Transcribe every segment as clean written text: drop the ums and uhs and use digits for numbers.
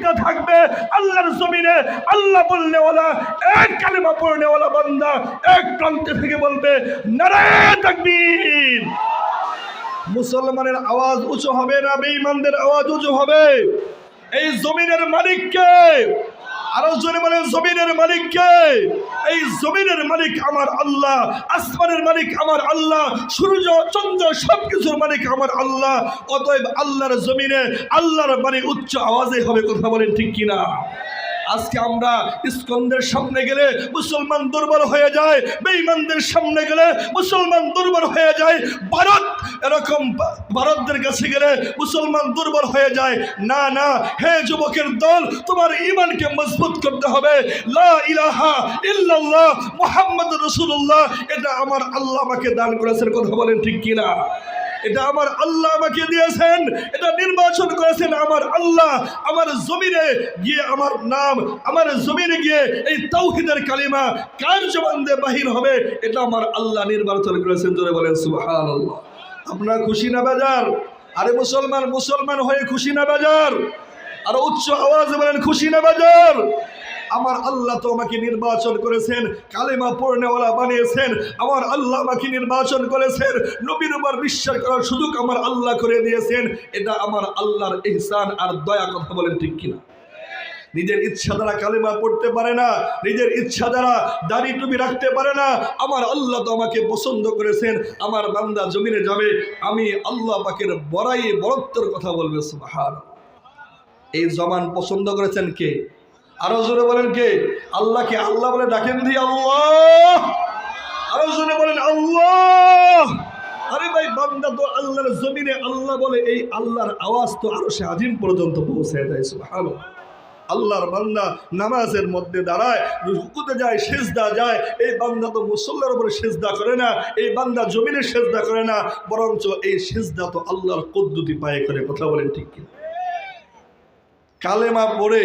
টিকে থাকবে আল্লাহর জমিনে। আল্লাহ বলনেওয়ালা এক কালেমা পড়নেওয়ালা বান্দা এক প্রান্তে থেকে বলবে নারায়ে তাকবীর। মুসলমানের আওয়াজ উঁচু হবে না বেঈমানদের আওয়াজ উঁচু হবে? এই জমিনের মালিক কে? আরো জোরে বলেন জমিনের মালিক কে? এই জমিনের মালিক আমার আল্লাহ, আসমানের মালিক আমার আল্লাহ, সূর্য চন্দ্র সবকিছুর মালিক আমার আল্লাহ। অতএব আল্লাহর জমিনে আল্লাহর বাণী উচ্চ আওয়াজে হবে। কথা বলেন ঠিক কিনা? আজকে আমরা ইস্কন্দের সামনে গেলে মুসলমান দুর্বল হয়ে যায়, বেঈমানদের সামনে গেলে মুসলমান দুর্বল হয়ে যায়, ভারতদের কাছে গেলে মুসলমান দুর্বল হয়ে যায়। না না, হে যুবকের দল, তোমার ঈমানকে মজবুত করতে হবে। লা ইলাহা ইল্লাল্লাহ মুহাম্মাদুর রাসূলুল্লাহ, এটা আমার আল্লাহ আমাকে দান করেছেন। কথা বলেন ঠিক কিনা? এটা আমার আল্লাহ আমাকে দিয়েছেন, এটা নির্বাচন করেছেন আমার আল্লাহ। আমার জমিনে গিয়ে আমার নাম, আমার জমিনে গিয়ে এই তাওহীদের কালিমা কার জবান দিয়ে বাহির হবে, এটা আমার আল্লাহ নির্বাচন করেছেন। জোরে বলেন সুবহানাল্লাহ। আপনারা খুশি না বেজার? আরে মুসলমান হয়ে খুশি না বেজার? আর উচ্চ আওয়াজে বলেন খুশি না বেজার? আমার আল্লাহ তো আমাকে নির্বাচন করেছেন, কালেমা পড়নেওয়ালা বানিয়েছেন। আমার আল্লাহ আমাকে নির্বাচন করেছেন, নবীর উপর বিশ্বাস করার সুযোগ আমার আল্লাহ করে দিয়েছেন। এটা আমার আল্লাহর ইহসান আর দয়া। কথা বলেন ঠিক কিনা? নিজের ইচ্ছা দ্বারা কালেমা পড়তে পারে না, নিজের ইচ্ছা দ্বারা দাড়ি টুপি রাখতে পারে না। আমার আল্লাহ তো আমাকে পছন্দ করেছেন, আমার বান্দা জমিনে যাবে, আমি আল্লাহ পাকের বড়ত্বের কথা বলবে। সুবহানাল্লাহ। এই জবান পছন্দ করেছেন কে? আরো জোরে বলেন কে? আল্লাহকে আল্লাহ বলে ডাকেন দি আল্লাহ। আরো জোরে বলেন আল্লাহ। আরে ভাই, বান্দা তো আল্লাহর জমিনে আল্লাহ বলে, এই আল্লাহর আওয়াজ তো আরশে আজিম পর্যন্ত পৌঁছে যায়। সুবহানাল্লাহ। আল্লাহর বান্দা নামাজের মধ্যে দাঁড়ায়, রুকুতে যায়, সিজদা যায়। এই বান্দা তো মুসল্লার উপরে সিজদা করে না, এই বান্দা জমিনে সিজদা করে না, বরঞ্চ এই সিজদা তো আল্লাহর কুদরতি পায়ে করে। কথা বলেন ঠিক কি? কালেমা পড়ে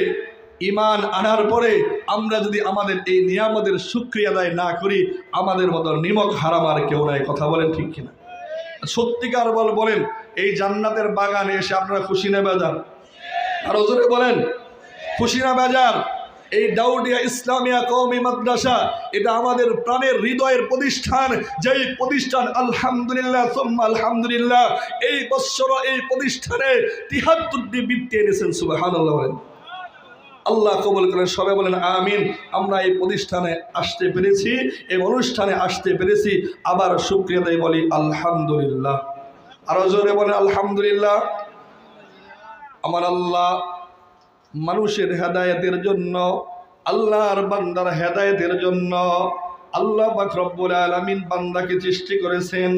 ঈমান আনার পরে আমরা যদি আমাদের এই নিয়ামতের শুকরিয়া আদায় না করি, আমাদের মতো নিমক হারাম আর কেউ নাই। কথা বলেন ঠিক কিনা? সত্যিকার বলেন, এই জান্নাতের বাগানে এসে আপনারা খুশি না বেজার? আরো জোরে বলেন খুশি না বেজার? এই দাউদিয়া ইসলামিয়া কওমি মাদ্রাসা, এটা আমাদের প্রাণের হৃদয়ের প্রতিষ্ঠান। যেই প্রতিষ্ঠান আলহামদুলিল্লাহ সুম্মা আলহামদুলিল্লাহ, এই বৎসর এই প্রতিষ্ঠানে ৭৩টি বৃত্তি এনেছেন। সুবহানাল্লাহ বলেন। আল্লাহ কবুল করেন। সবাই বলেন আমিন। আমরা এই প্রতিষ্ঠানে আসতে পেরেছি, এই অনুষ্ঠানে আসতে পেরেছি, আবার শুকরিয়া আদায় বলি আলহামদুলিল্লাহ। আরো জোরে বলেন আলহামদুলিল্লাহ। আমার আল্লাহ মানুষের হেদায়েতের জন্য, আল্লাহর বান্দার হেদায়েতের জন্য আল্লাহ পাক রব্বুল আলামিন বান্দাকে সৃষ্টি করেছেন।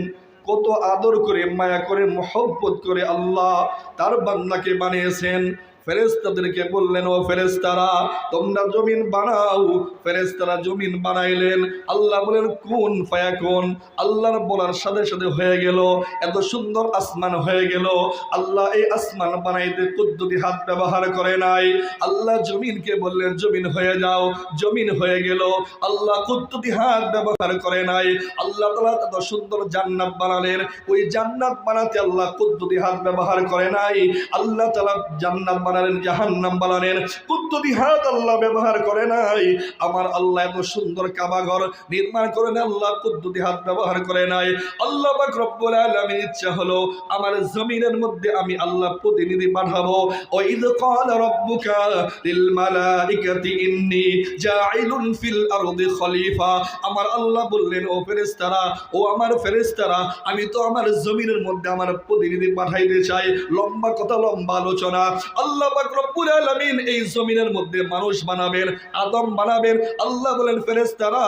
কত আদর করে, মায়া করে, মহব্বত করে আল্লাহ তার বান্দাকে বানিয়েছেন। ফেরেশতাদেরকে বললেন, ও ফেরেশতারা তোমরা জমিন বানাও। ফেরেশতারা জমিন বানাইলেন। আল্লাহ বলেন কুন ফায়াকুন। আল্লাহর বলার সাথে সাথে হয়ে গেল, এত সুন্দর আসমান হয়ে গেল। আল্লাহ এই আসমান বানাইতে কুদ্দুতি হাত ব্যবহার করে নাই। আল্লাহ জমিনকে বললেন জমিন হয়ে যাও, জমিন হয়ে গেল। আল্লাহ কুদ্দুতি হাত ব্যবহার করে নাই। আল্লাহ তাআলা এত সুন্দর জান্নাত বানালেন, ওই জান্নাত বানাতে আল্লাহ কুদ্দুতি হাত ব্যবহার করে নাই। আল্লাহ তাআলা জান্নাত বানালেন, জাহান্নাম বানালেন, কুদ্দুতি হাত আল্লাহ ব্যবহার করে নাই। আমার আল্লাহ এত সুন্দর কাবা ঘর নির্মাণ করেন, আল্লাহ কুদ্দুতি হাত ব্যবহার করে নাই। আল্লাহ পাক রব্বুল আলামিন ইচ্ছা হলো আমার জমিনের মধ্যে আমি আল্লাহ প্রতিনিধি পাঠাবো। ওয়াইদ ক্বালা রাব্বুকা লিল মালাইকাতি ইন্নী জাইলুন ফিল আরদি খলিফা। আমার আল্লাহ বললেন, ও ফেরেশতারা, ও আমার ফেরেশতারা, আমি তো আমার জমিনের মধ্যে আমার প্রতিনিধি পাঠাইতে চাই। লম্বা কথা, লম্বা আলোচনা। আল্লাহ পাক রব্বুল আলামিন এই জমিনের মধ্যে মানুষ বানাবেন, আদম বানাবেন। আল্লাহ বলেন ফেরেশতারা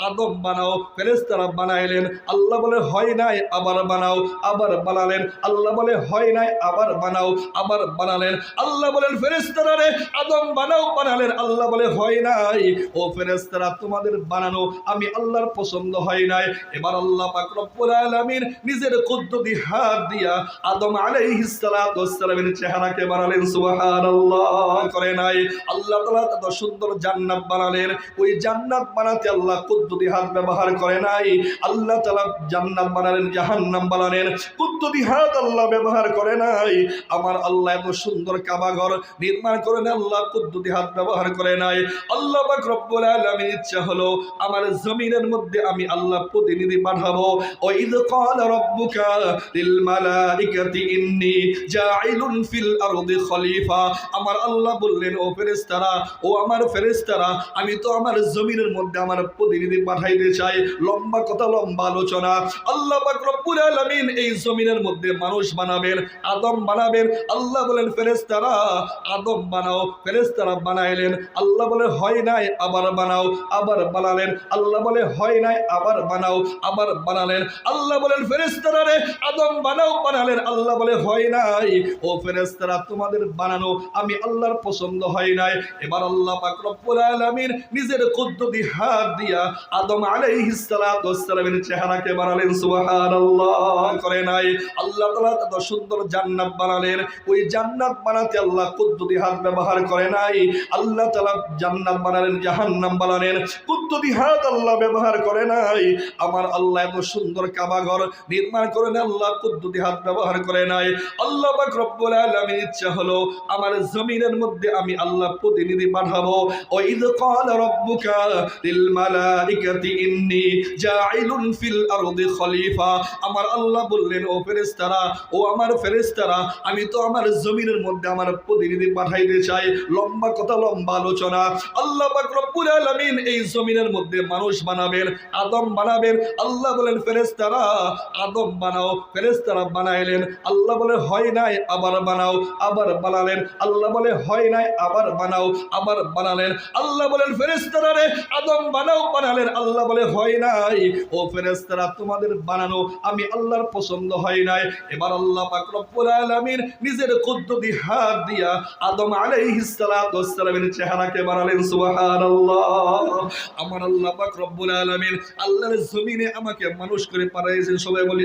আদম বানাও। ফেরেশতারা বানাইলেন। আল্লাহ বলে হয় নাই, আবার বানাও। আবার বানালেন। আল্লাহ বলে হয় নাই, আবার বানাও। আবার বানালেন। আল্লাহ বলেন ফেরেশতারা রে আদম বানাও, বানালেন। আল্লাহ বলে হয় নাই। ও ফেরেশতারা তোমাদের বানানো আমি আল্লাহর পছন্দ হয় নাই। এবার আল্লাহ পাক রব্বুল আলামিন নিজের কুদরতি হাত দিয়া আদম আলাইহিস সালাতু ওয়াস সালামের চেহারাকে বানালেন। সুবহানাল্লাহ করে নাই। আল্লাহ তাআলা এত সুন্দর জান্নাত বানালেন, ওই জান্নাত বানাতে আল্লাহ কুদ্দুতি হাত ব্যবহার করে নাই। আল্লাহ তাআলা জান্নাত বানালেন, জাহান্নাম বানালেন, কুদ্দুতি হাত আল্লাহ ব্যবহার করে নাই। আমার আল্লাহ এত সুন্দর কাবা ঘর নির্মাণ করেন, আল্লাহ কুদ্দুতি হাত ব্যবহার করে নাই। আল্লাহ পাক রব্বুল আলামিন ইচ্ছা হলো আমার জমিনের মধ্যে আমি আল্লাহ প্রতিনিধি পাঠাবো। ওয়াইদ ক্বালা রাব্বুকা লিল মালাইকাতি ইন্নী জাইলুন ফিল আরদি খলিফা। আমার আল্লাহ বললেন, ও ফেরেশতারা, ও আমার ফেরেশতারা, আমি তো আমার জমিনের মধ্যে আমার প্রতিনিধি পাঠাইতে চাই। লম্বা কথা, লম্বা আলোচনা। আল্লাহ পাক রব্বুল আলামিন এই জমিনের মধ্যে মানুষ বানাবেন, আদম বানাবেন। আল্লাহ বলেন, ফেরেশতারা আদম বানাও। ফেরেশতারা বানাইলেন। আল্লাহ বলে হয় নাই, আবার বানাও। আবার বানালেন। আল্লাহ বলে হয় নাই, আবার বানাও। আবার বানালেন। আল্লাহ বলেন, ফেরেশতারা রে আদম বানাও। বানালেন। আল্লাহ বলে হয় নাই, ও ফেরেশতারা তোমাদের বানানো আমি আল্লাহর পছন্দ হয় নাই। এবার আল্লাহ পাক রব্বুল আলামিন নিজের কুদ্দুতি হাত দিয়া আদম আলাইহিস সালাতু ওয়াস সালামের চেহারাকে বানালেন। সুবহানাল্লাহ করে নাই। আল্লাহ তাআলা এত সুন্দর জান্নাত বানালেন, ওই জান্নাত বানাতে আল্লাহ কুদ্দুতি হাত ব্যবহার করে নাই। আল্লাহ তাআলা জান্নাত বানালেন, জাহান্নাম বানালেন, কুদ্দুতি হাত আল্লাহ ব্যবহার করে নাই। আমার আল্লাহ এত সুন্দর কাবা ঘর নির্মাণ করেন, আল্লাহ কুদ্দুতি হাত ব্যবহার করে নাই। আল্লাহ পাক রব্বুল আলামিন ইচ্ছা হলো আমার জমিনের মধ্যে আমি আল্লাহ প্রতিনিধি পাঠাবো। ওয়াইদ ক্বালা রাব্বুকা লিল মালাইকাতি ইন্নী জাইলুন ফিল আরদি খলিফা। আমার আল্লাহ বললেন, ও ফেরেশতারা, ও আমার ফেরেশতারা, আমি তো আমার জমিনের মধ্যে আমার প্রতিনিধি পাঠাইতে চাই। লম্বা কথা, লম্বা আলোচনা। আল্লাহ পাক রব্বুল আলামিন এই জমিনের মধ্যে মানুষ বানাবেন, আদম বানাবেন। আল্লাহ বলেন, ফেরেশতারা আদম বানাও। ফেরেশতারা বানাইলেন। আল্লাহ বলে হয় নাই, আবার বানাও। আবার বানালেন। আল্লাহ বলে হয় নাই, আবার বানাও। আবার বানালেন। আল্লাহ বলেন, ফেরেশতারা রে আদম বানাও। বানালেন। আল্লাহ বলে হয় নাই, ও ফেরেশতারা তোমাদের বানানো আমি আল্লাহর পছন্দ হয় নাই। এবার আল্লাহ পাক রব্বুল আলামিন নিজের কুদ্দুতি হাত দিয়া আদম আলাইহিস সালাতু ওয়াস সালামের চেহারাকে বানালেন। সুবহানাল্লাহ। আমার আল্লাহ পাক রব্বুল আলামিন আল্লাহর জমিনে আমাকে মানুষ করে পাঠাইছেন। সবাই বলি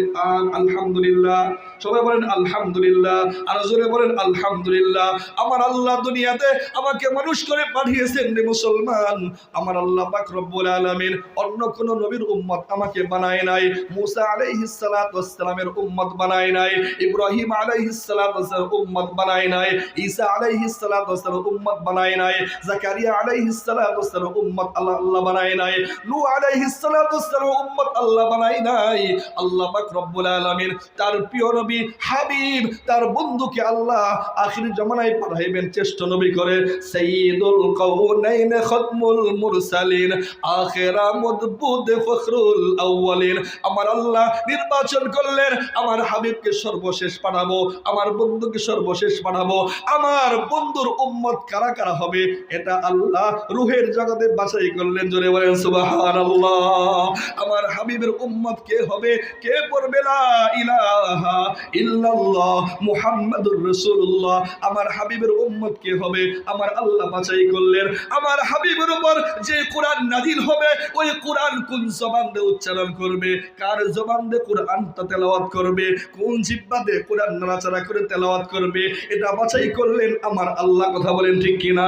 আলহামদুলিল্লাহ। সবাই বলেন আলহামদুলিল্লাহ। আর জোরে বলেন আলহামদুলিল্লাহ। আমার আল্লাহ দুনিয়াতে আমাকে মানুষ করে পাঠিয়েছেন রে মুসলমান। আমার আল্লাহ পাক রব্বুল আলামিন অন্য কোন নবীর উম্মত আমাকে বানায় নাই। মুসা আলাইহিস সালাতু ওয়াস সালামের উম্মত বানায় নাই। ইব্রাহিম আলাইহিস সালাতু ওয়াস সালামের উম্মত বানায় নাই। ঈসা আলাইহিস সালাতু ওয়াস সালামের উম্মত বানায় নাই। জাকারিয়া আলাইহিস সালাতু ওয়াস সালামের উম্মত আল্লাহ বানায় নাই। নূহ আলাইহিস সালাতু ওয়াস সালামের উম্মত আল্লাহ বানায় নাই। আল্লাহ পাক রব্বুল আলামিন তার প্রিয় নবী হাবিব, তার বন্ধুকে আল্লাহ আখির জামানায় পাঠাইবেন শ্রেষ্ঠ নবী করে। সাইয়্যিদুল কাউনাইন খাতমুল মুরসালিন আখিরা মুদবুদ ফখরুল আউয়ালিন। আমার আল্লাহ নির্বাচন করলেন আমার হাবিবকে সর্বশেষ পাঠাবো, আমার বন্ধুকে সর্বশেষ পাঠাবো। আমার বন্ধুর উম্মত কারা কারা হবে এটা আল্লাহ রূহের জগতে বাছাই করলেন। জোরে বলেন সুবহানাল্লাহ। আমার হাবিবের উম্মত কে হবে? কে পড়বে লা ইলাহা ইল্লাল্লাহ মুহাম্মাদুর রাসূলুল্লাহ? আমার হাবিবের উম্মত কে হবে? আমার আল্লাহ বাছাই করলেন। আমার হাবিবের উপর যে কোরআন নাযিল হবে ওই কোরআন কোন জবান দিয়ে উচ্চারণ করবে, কার জবান দিয়ে কোরআনটা তেলাওয়াত করবে, কোন জিহ্বা দিয়ে কোরআন নাড়াচাড়া করে তেলাওয়াত করবে, এটা বাছাই করলেন আমার আল্লাহ। কথা বলেন ঠিক কিনা?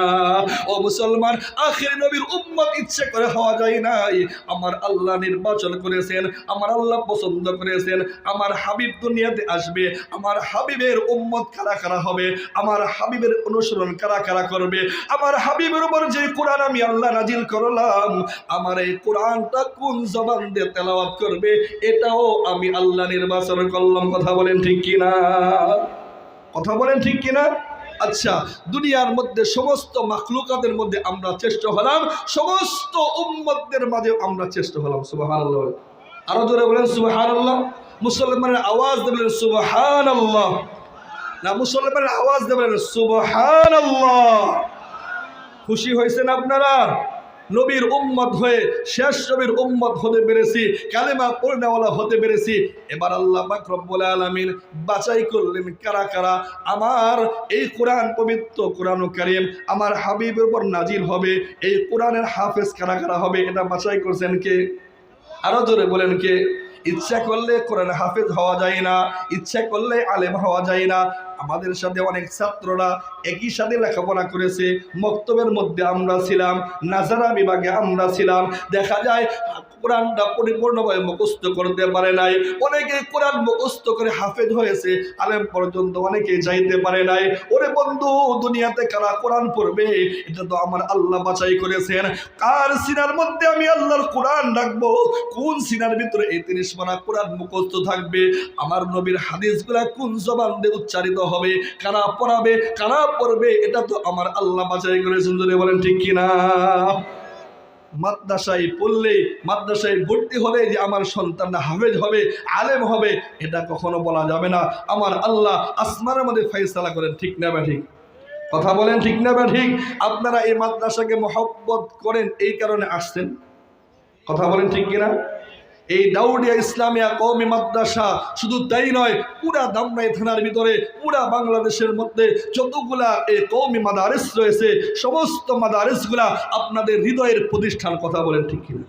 ও মুসলমান, আখির নবীর উম্মত ইচ্ছে করে হওয়া যায় নাই। আমার আল্লাহ নির্বাচন করেছেন, আমার আল্লাহ পছন্দ করেছেন। আমার হাবিব দুনিয়াতে আসবে, আমার হাবিবের উম্মত কারা কারা হবে, আমার হাবিবের অনুসরণ কারা কারা করবে, আমার হাবিবের উপর যে কোরআন আমি আল্লাহ নাজিল করলাম আমার এই কোরআনটা কোন জবান দিয়ে তেলাওয়াত করবে এটাও আমি আল্লাহ নির্বাচন করলাম। কথা বলেন ঠিক কিনা? কথা বলেন ঠিক কিনা? আচ্ছা, দুনিয়ার মধ্যে সমস্ত মাখলুকাতের মধ্যে আমরা শ্রেষ্ঠ হলাম, সমস্ত উম্মতদের মাঝে আমরা শ্রেষ্ঠ হলাম। সুবহানাল্লাহ। আরো জোরে বলেন সুবহানাল্লাহ। মুসলমানের আওয়াজ দেবেন সুবহানাল্লাহ। না, মুসলমানের আওয়াজ দেবেন সুবহানাল্লাহ। খুশি হয়েছেন আপনারা? নবীর উম্মত হয়ে শেষ নবীর উম্মত হতে পেরেছি, কালেমা পড়নেওয়ালা হতে পেরেছি। এবার আল্লাহ পাক রব্বুল আলামিন বাছাই করলেন কারা কারা আমার এই কোরআন, পবিত্র কোরআন কারীম আমার হাবিবের উপর নাজিল হবে, এই কোরআনের হাফেজ কারা কারা হবে এটা বাছাই করছেন কে? আরো জোরে বলেন কে? ইচ্ছা করলে কোরআন হাফেজ হওয়া যায় না, ইচ্ছা করলে আলেম হওয়া যায় না। আমাদের সাথে অনেক ছাত্ররা একই সাথে লেখাপড়া করেছে, মক্তবের মধ্যে আমরা ছিলাম, নাজারা বিভাগে আমরা ছিলাম। দেখা যায় কোরআনটা পরিপূর্ণভাবে মুখস্থ করতে পারে নাই, অনেকে কোরআন মুখস্থ করে হাফেজ হয়েছে, আলেম পর্যন্ত অনেকে যাইতে পারে নাই। ওরে বন্ধু, দুনিয়াতে কারা কোরআন পড়বে? এটা তো আমার আল্লাহ বাছাই করেছেন। কার সিনার মধ্যে আমি আল্লাহর কোরআন রাখবো, কোন সিনার ভিতরে এই 30 পারা কোরআন মুখস্থ থাকবে, আমার নবীর হাদিসগুলা কোন জবান দিয়ে উচ্চারিত হবে, কারা পড়াবে, কারা পড়বে, এটা তো আমার আল্লাহ বাছাই করেছেন। যদি বলেন ঠিক কিনা? মাদ্রাসায় পড়লে, মাদ্রাসায় ভর্তি হলে যে আমার সন্তানরা হাফেজ হবে, আলেম হবে, এটা কখনো বলা যাবে না। আমার আল্লাহ আসমানের মধ্যে ফয়সালা করেন, ঠিক না বা ঠিক? কথা বলেন ঠিক না বা ঠিক? আপনারা এই মাদ্রাসাকে মহব্বত করেন, এই কারণে আসছেন। কথা বলেন ঠিক কিনা? এই দাউদিয়া ইসলামিয়া কওমি মাদ্রাসা শুধু তাই নয়, পুরা ধামরাই থানার ভিতরে পুরা বাংলাদেশের মধ্যে যতগুলা এই কওমি মাদারিস রয়েছে, সমস্ত মাদারিসগুলা আপনাদের হৃদয়ের প্রতিষ্ঠান। কথা বলেন ঠিক কিনা?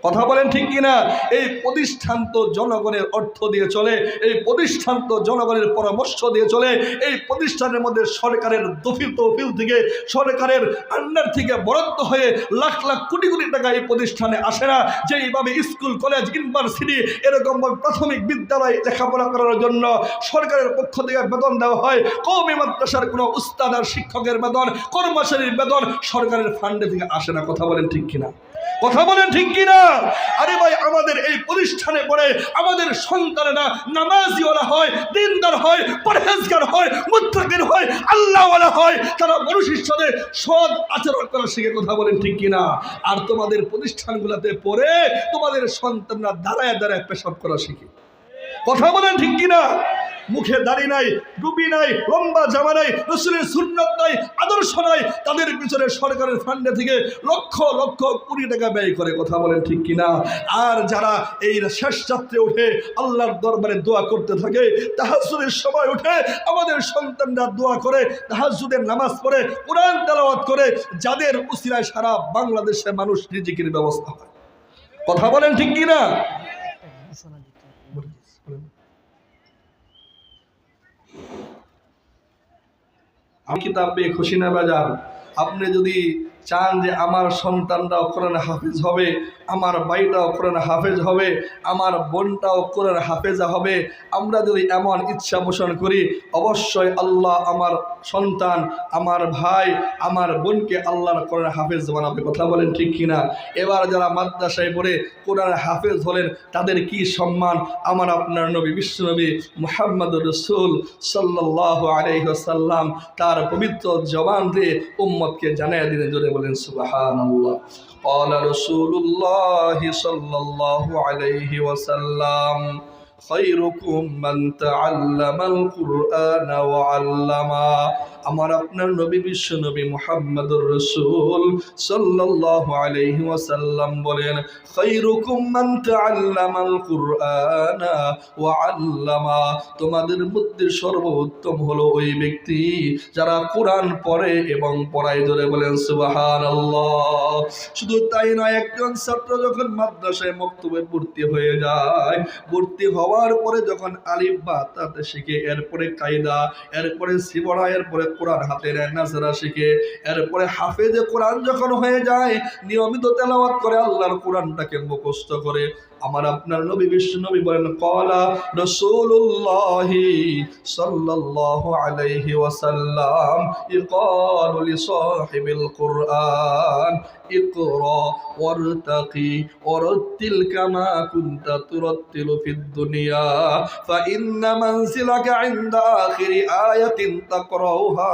কথা বলেন ঠিক কিনা? এই প্রতিষ্ঠান তো জনগণের অর্থ দিয়ে চলে, এই প্রতিষ্ঠান তো জনগণের পরামর্শ দিয়ে চলে। এই প্রতিষ্ঠানের মধ্যে সরকারের তহবিল থেকে, সরকারের আন্ডার থেকে বরাদ্দ হয়ে লাখ লাখ কোটি কোটি টাকা এই প্রতিষ্ঠানে আসে না। যেইভাবে স্কুল, কলেজ, ইউনিভার্সিটি, এরকম প্রাথমিক বিদ্যালয় লেখাপড়া করার জন্য সরকারের পক্ষ থেকে বেতন দেওয়া হয়, কওমি মাদ্রাসার কোনো উস্তাদ আর শিক্ষকের বেতন, কর্মচারীর বেতন সরকারের ফান্ডে থেকে আসে না। কথা বলেন ঠিক কিনা? কথা বলেন ঠিক কিনা? আরে ভাই, আমাদের এই প্রতিষ্ঠানে পড়ে আমাদের সন্তানেরা নামাজিওয়ালা হয়, দিনদার হয়, পরহেজগার হয়, মুত্তাকিন হয়, আল্লাহওয়ালা হয়, তারা মানুষের সাথে সৎ আচরণ করা শিখে। কথা বলেন ঠিক কিনা? আর তোমাদের প্রতিষ্ঠানগুলোতে পড়ে তোমাদের সন্তানরা দাঁড়ায় দাঁড়ায় পেশাব করা শিখে। কথা বলেন ঠিক কিনা? মুখে দাড়ি নাই, টুপি নাই, লম্বা জামা নাই, রাসূলের সুন্নাত নাই, আদর্শ নাই, তাদের পিছনে সরকারের ফান্ডে থেকে লক্ষ লক্ষ কোটি টাকা ব্যয় করে। কথা বলেন ঠিক কিনা? আর যারা এই শেষ রাত্রে উঠে আল্লাহর দরবারে দোয়া করতে থাকে, তাহাজ্জুদের সময় উঠে আমাদের সন্তানরা দোয়া করে, তাহাজ্জুদের নামাজ পড়ে, কোরআন তেলাওয়াত করে, যাদের উসিলায় সারা বাংলাদেশে মানুষ রিজিকের ব্যবস্থা হয়। কথা বলেন ঠিক কিনা? আমি কিতাব পেয়ে খুশি না বাজার? আপনি যদি চান যে আমার সন্তানরাও কোরআন হাফেজ হবে, আমার ভাইটাও কোরআন হাফেজ হবে, আমার বোনটাও কোরআন হাফেজা হবে, আমরা যদি এমন ইচ্ছা পোষণ করি, অবশ্যই আল্লাহ আমার সন্তান, আমার ভাই, আমার বোনকে আল্লাহর কোরআন হাফেজ বানাবে। কথা বলেন ঠিক কিনা? এবার যারা মাদ্রাসায় পড়ে কোরআন হাফেজ হলেন, তাদের কি সম্মান আমার আপনার নবী বিশ্বনবী মুহাম্মদুর রাসূল সাল্লাল্লাহু আলাইহি ওয়াসাল্লাম তার পবিত্র জবান দিয়ে উম্মতকে জানায় দিলেন। জোরে বলেন সুবহানাল্লাহ। قال رسول الله صلى الله عليه وسلم خيركم من تعلم القرآن وعلمه। আমার আপনার নবী বিশ্ব নবী মুহাম্মদুর রাসূল সাল্লাল্লাহু আলাইহি ওয়াসাল্লাম বলেন, খায়রুকুম মান তাআল্লামাল কুরআনা ওয়া আল্লামা। তোমাদের মধ্যে সর্বোত্তম হলো ওই ব্যক্তি যারা কোরআন পড়ে এবং পড়ায়। ধরে বলেন সুবহানাল্লাহ। শুধু তাই নয়, একজন ছাত্র যখন মাদ্রাসায় মক্তবে ভর্তি হয়ে যায়, ভর্তি হওয়ার পরে যখন আলিফ বা তাতে শিখে, এরপরে কায়দা, এরপরে সিবরা, এরপরে কোরআন হাতে নেয়, নাজরা শিখে, এরপরে হাফেজে কোরআন যখন হয়ে যায়, নিয়মিত তেলাওয়াত করে, আল্লাহর কোরআনটাকে মুখস্থ করে, আমার আপনার নবী বিশ্ব নবী বলেন, ক্বালা রাসূলুল্লাহি সাল্লাল্লাহু আলাইহি ওয়াসাল্লাম ইকালু লিসাহিবিল কুরআন ইকরা ওয়ারতাকি ওয়ারাত্তিল কামা কুনতা তুরাত্তিলু ফিদ দুনিয়া ফাইন্না মানজিলাকা ইনদা আখিরি আয়াতিন তাকরাউহা।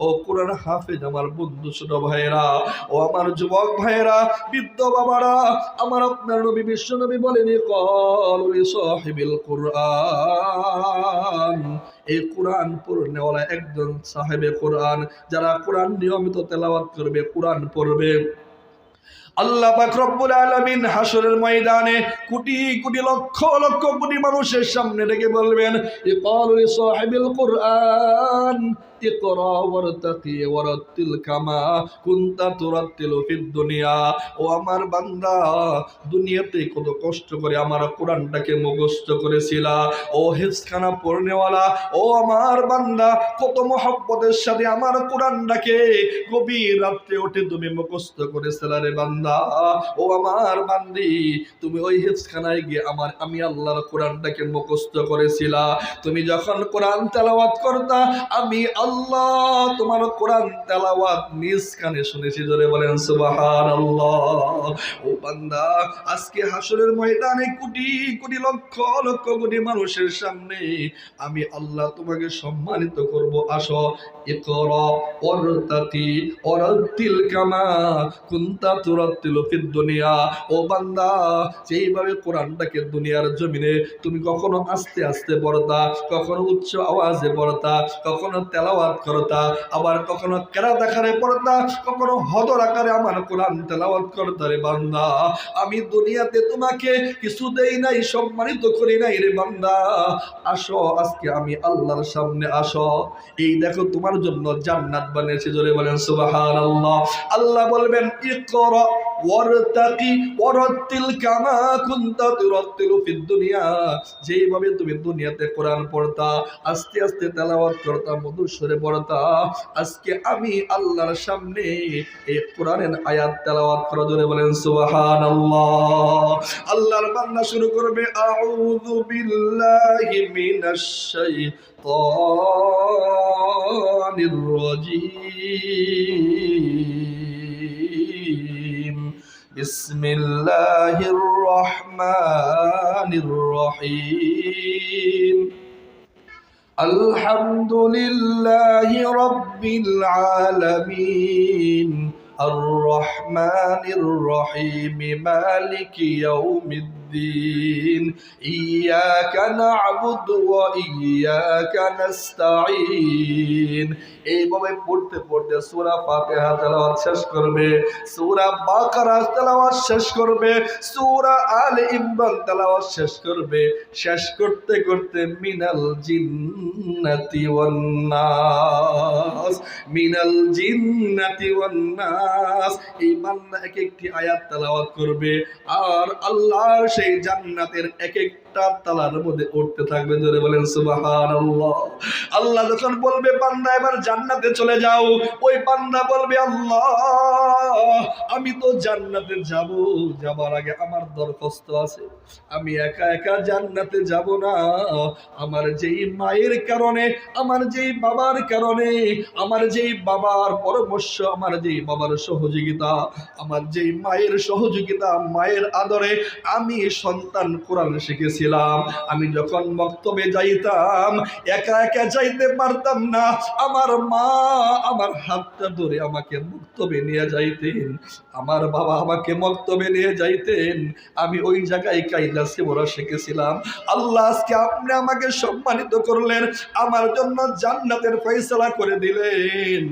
ও কোরআন হাফেজ আমার বন্ধু, ছোট ভাইরা, ও আমার যুবক ভাইরা, বৃদ্ধ বাবারা, আমার আপনার নবী বিশ্ব নবী বলেন, ক্বালু লিসাহিবিল কুরআন। এই কোরআন পড়নেওয়ালা একজন সাহেবে কোরআন, যারা কোরআন নিয়মিত তেলাওয়াত করবে, কোরআন পড়বে, আল্লাহ পাক রব্বুল আলামিন হাসরের ময়দানে কোটি কোটি লক্ষ লক্ষ কোটি মানুষের সামনে ডেকে বলবেন, ইকালু লিসাহিবিল কুরআন ইকরা ওয়ারতাকি ওয়ারাত্তিল কামা কুনতা তুরাত্তিলু ফিদ দুনিয়া। ও আমার বান্দা, দুনিয়াতে কত কষ্ট করে আমার কোরআনটাকে মুখস্থ করেছিলা, ও হিফজখানা পড়নেওয়ালা, ও আমার বান্দা, কত মহব্বতের সাথে আমার কোরআনটাকে গভীর রাত্রে উঠে তুমি মুখস্থ করেছিলা রে বান্দা। ও আমার বান্দি, তুমি ওই হিফজখানায় গিয়ে আমি আল্লাহর কোরআনটাকে মুখস্থ করেছিলা। তুমি যখন কোরআন তেলাওয়াত করতা, আমি আল্লাহ তোমার কোরআন তেলাওয়াত নিজ কানে শুনেছি। জোরে বলেন সুবহানাল্লাহ। ও বান্দা, আজকে হাসরের ময়দানে কোটি কোটি লক্ষ লক্ষ কোটি মানুষের সামনে আমি আল্লাহ তোমাকে সম্মানিত করব। আসো, ইকরা ওয়ারতাকি ওয়ারাত্তিল কামা কুনতা তুরাত্তিলু ফিদ দুনিয়া। ও বান্দা, যেইভাবে কোরআনটাকে দুনিয়ার জমিনে তুমি কখনো আস্তে আস্তে পড়তা, কখনো উচ্চ আওয়াজে পড়তা, কখনো তেলাওয়াত করতা, আবার কখনো কেরাত আকারে পড়তা, কখনো হদর আকারে আমার কোরআন তেলাওয়াত করতা রে বান্দা। আমি দুনিয়াতে তোমাকে কিছু দেই নাই, সম্মানিত করি নাই রে বান্দা। আসো, আজকে আমি আল্লাহর সামনে আসো, এই দেখো তোমার জন্য জান্নাত বানিয়েছি। জোরে বলেন সুবহানাল্লাহ। আল্লাহ বলবেন, ইকরা ওয়ারতাকি ওয়ারাত্তিল কামা কুনতা তুরাত্তিলু ফিদ দুনিয়া। যেইভাবে তুমি দুনিয়াতে কোরআন পড়তা, আস্তে আস্তে তেলাওয়াত করতা, মধুর সুরে পড়তা, আজকে আমি আল্লাহর সামনে এই কোরআনের আয়াত তেলাওয়াত করো। জোরে বলেন সুবহানাল্লাহ। আল্লাহর বান্দা শুরু করবে, আউযু বিল্লাহি মিনাশ শাইতানির রাজীম। বিসমিল্লাহির রহমানির রহিম। আলহামদুলিল্লাহি রাব্বিল আলামিন আর-রহমানির রহিম মালিকি ইয়াউমিদ্দিন ইয়াকা না'বুদু ওয়া ইয়াকা নাস্তাঈন। এইভাবে পড়তে পড়তে সূরা ফাতিহা তেলাওয়াত শেষ করবে, সূরা বাকারা তেলাওয়াত শেষ করবে, সূরা আলে ইমরান তেলাওয়াত শেষ করবে। শেষ করতে করতে মিনাল জিন্নাতি ওয়ান নাস, মিনাল জিন্নাতি ওয়ান নাস, এই বান্দা এক একটি আয়াত তেলাওয়াত করবে আর আল্লাহর সেই জান্নাতের এক একটা তালার মধ্যে উঠতে থাকবে। জোরে বলেন সুবহানাল্লাহ। আল্লাহ যখন বলবে, বান্দা এবার জান্নাতে চলে যাও, ওই বান্দা বলবে, আল্লাহ আমি তো জান্নাতে যাব, যাবার আগে আমার দরখাস্ত আছে, আমি একা একা জান্নাতে যাব না। আমার যেই মায়ের কারণে, আমার যেই বাবার কারণে, আমার যেই বাবার পরামর্শ, আমার যেই বাবার সহযোগিতা, আমার যেই মায়ের সহযোগিতা, মায়ের আদরে আমি সন্তান কোরআন শিখেছিলাম। আমি যখন মক্তবে যাইতাম, একা একা যাইতে পারতাম না, আমার মা আমার হাতটা ধরে আমাকে মক্তবে নিয়ে যাইতেন, আমার বাবা আমাকে মক্তবে নিয়ে যাইতেন। আমি ওই জায়গায় কায়দা সেবরা শিখেছিলাম। আল্লাহ আজকে আপনি আমাকে সম্মানিত করলেন, আমার জন্য জান্নাতের ফয়সালা করে দিলেন।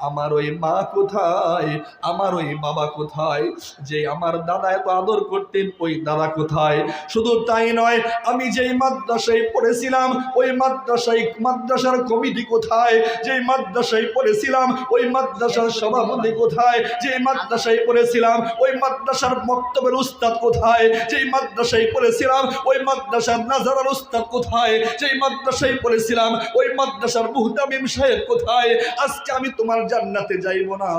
আমার ওই মা কোথায়, আমার ওই বাবা কোথায়, যে আমার দাদা এত আদর করতেন, ওই দাদা কোথায়? শুধু তাই নয়, আমি যেই মাদ্রাসায় পড়েছিলাম, ওই মাদ্রাসার কমিটি কোথায়? যেই মাদ্রাসায় পড়েছিলাম, ওই মাদ্রাসার সভাপতি কোথায়? যেই মাদ্রাসায় পড়েছিলাম, ওই মাদ্রাসার মক্তবের উস্তাদ কোথায়? যেই মাদ্রাসায় পড়েছিলাম, ওই মাদ্রাসার নাজারার উস্তাদ কোথায়? যেই মাদ্রাসায় পড়েছিলাম, ওই মাদ্রাসার মুহতামিম সাহেব কোথায়? আজকে আমি তোমার জান্নাতে যাইব না,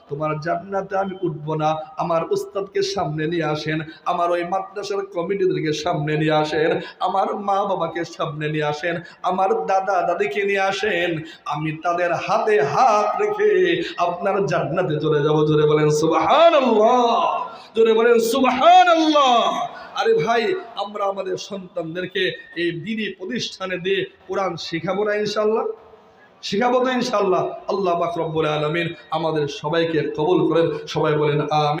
তোমার জান্নাতে আমি উঠব না। আমার উস্তাদকে সামনে নিয়ে আসেন, আমার ওই মাদ্রাসার কমিটিদেরকে সামনে নিয়ে আসেন, আমার মা বাবাকে সামনে নিয়ে আসেন, আমার দাদা দাদিকে নিয়ে আসেন, আমি তাদের হাতে হাত রেখে আপনার জান্নাতে চলে যাব। জোরে বলেন সুবহানাল্লাহ, জোরে বলেন সুবহানাল্লাহ। আরে ভাই, আমরা আমাদের সন্তানদেরকে এই দ্বীনি প্রতিষ্ঠানে দিয়ে কোরআন শিখাবো না ইনশাআল্লাহ? শিখাবো তো ইনশাআল্লাহ। আল্লাহ পাক রব্বুল আলামিন আমাদের সবাইকে কবুল করেন। সবাই বলেন আমিন।